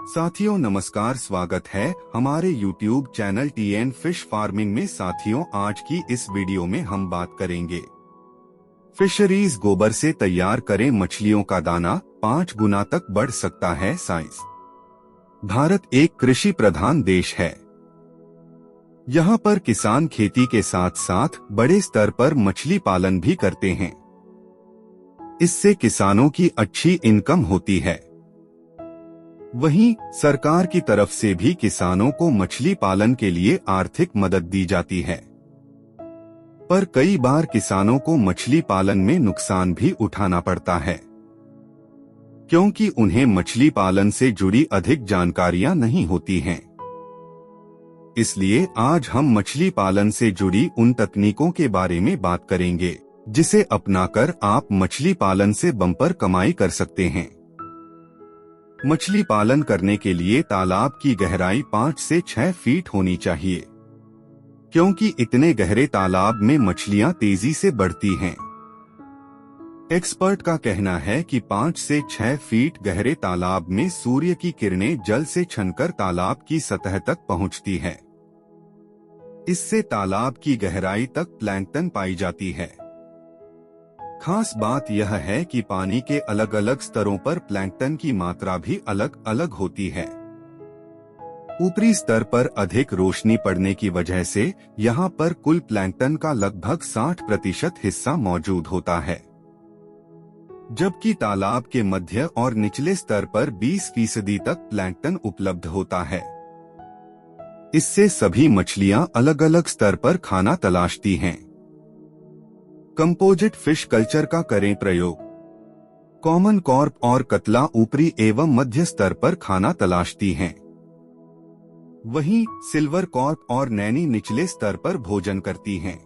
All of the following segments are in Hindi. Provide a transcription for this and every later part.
साथियों नमस्कार, स्वागत है हमारे YouTube channel TN fish farming में। साथियों आज की इस वीडियो में हम बात करेंगे फिशरीज गोबर से तैयार करें मछलियों का दाना 5 गुना तक बढ़ सकता है साइज। भारत एक कृषि प्रधान देश है। यहाँ पर किसान खेती के साथ साथ बड़े स्तर पर मछली पालन भी करते हैं। इससे किसानों की अच्छी इनकम होती है। वहीं सरकार की तरफ से भी किसानों को मछली पालन के लिए आर्थिक मदद दी जाती है। पर कई बार किसानों को मछली पालन में नुकसान भी उठाना पड़ता है, क्योंकि उन्हें मछली पालन से जुड़ी अधिक जानकारियां नहीं होती हैं। इसलिए आज हम मछली पालन से जुड़ी उन तकनीकों के बारे में बात करेंगे जिसे अपनाकर आप मछली पालन से बम्पर कमाई कर सकते हैं। मछली पालन करने के लिए तालाब की गहराई 5 से 6 फीट होनी चाहिए, क्योंकि इतने गहरे तालाब में मछलियां तेजी से बढ़ती हैं। एक्सपर्ट का कहना है कि 5 से 6 फीट गहरे तालाब में सूर्य की किरणें जल से छनकर तालाब की सतह तक पहुंचती है। इससे तालाब की गहराई तक प्लैंकटन पाई जाती है। खास बात यह है कि पानी के अलग अलग स्तरों पर प्लैंकटन की मात्रा भी अलग अलग होती है। ऊपरी स्तर पर अधिक रोशनी पड़ने की वजह से यहाँ पर कुल प्लैंकटन का लगभग 60% हिस्सा मौजूद होता है, जबकि तालाब के मध्य और निचले स्तर पर 20% तक प्लैंकटन उपलब्ध होता है। इससे सभी मछलियां अलग अलग स्तर पर खाना तलाशती हैं। कंपोजिट फिश कल्चर का करें प्रयोग। कॉमन कॉर्प और कतला ऊपरी एवं मध्य स्तर पर खाना तलाशती हैं। वहीं सिल्वर कॉर्प और नैनी निचले स्तर पर भोजन करती हैं।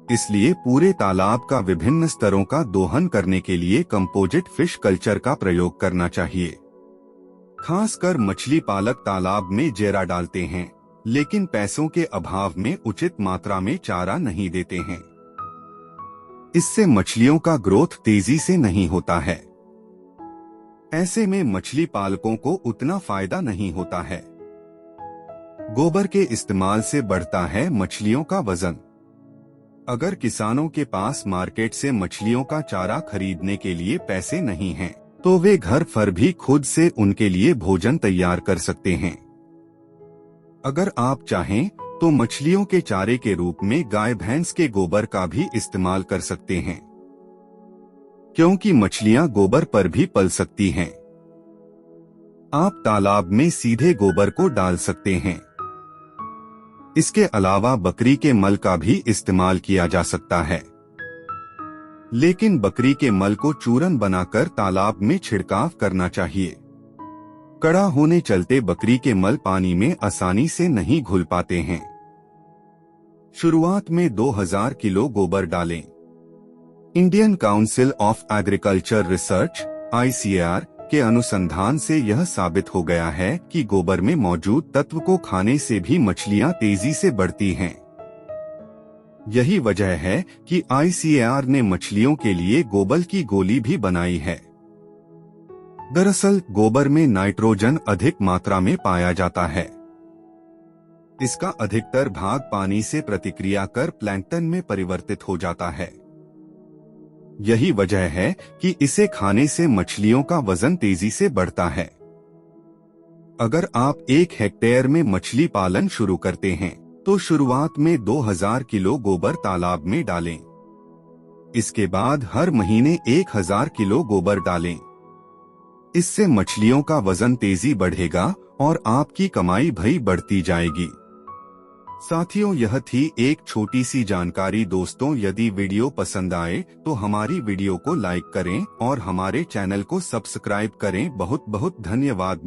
इसलिए पूरे तालाब का विभिन्न स्तरों का दोहन करने के लिए कंपोजिट फिश कल्चर का प्रयोग करना चाहिए। खासकर मछली पालक तालाब में जेरा डालते हैं, लेकिन पैसों के अभाव में उचित मात्रा में चारा नहीं देते हैं। इससे मछलियों का ग्रोथ तेजी से नहीं होता है। ऐसे में मछली पालकों को उतना फायदा नहीं होता है। गोबर के इस्तेमाल से बढ़ता है मछलियों का वजन। अगर किसानों के पास मार्केट से मछलियों का चारा खरीदने के लिए पैसे नहीं हैं, तो वे घर पर भी खुद से उनके लिए भोजन तैयार कर सकते हैं। अगर आप चाहें तो मछलियों के चारे के रूप में गाय भैंस के गोबर का भी इस्तेमाल कर सकते हैं, क्योंकि मछलियां गोबर पर भी पल सकती हैं। आप तालाब में सीधे गोबर को डाल सकते हैं। इसके अलावा बकरी के मल का भी इस्तेमाल किया जा सकता है, लेकिन बकरी के मल को चूरन बनाकर तालाब में छिड़काव करना चाहिए। कड़ा होने चलते बकरी के मल पानी में आसानी से नहीं घुल पाते हैं। शुरुआत में 2000 किलो गोबर डालें। Indian council of agriculture research (ICAR) के अनुसंधान से यह साबित हो गया है कि गोबर में मौजूद तत्व को खाने से भी मछलियां तेजी से बढ़ती हैं। यही वजह है कि ICAR ने मछलियों के लिए गोबर की गोली भी बनाई है। दरअसल गोबर में नाइट्रोजन अधिक मात्रा में पाया जाता है। इसका अधिकतर भाग पानी से प्रतिक्रिया कर प्लैंकटन में परिवर्तित हो जाता है। यही वजह है कि इसे खाने से मछलियों का वजन तेजी से बढ़ता है। अगर आप 1 हेक्टेयर में मछली पालन शुरू करते हैं, तो शुरुआत में 2000 किलो गोबर तालाब में डालें। इसके बाद हर महीने 1000 किलो गोबर डालें। इससे मछलियों का वजन तेजी बढ़ेगा और आपकी कमाई भी बढ़ती जाएगी। साथियों, यह थी एक छोटी सी जानकारी। दोस्तों, यदि वीडियो पसंद आए तो हमारी वीडियो को लाइक करें और हमारे चैनल को सब्सक्राइब करें। बहुत बहुत धन्यवाद।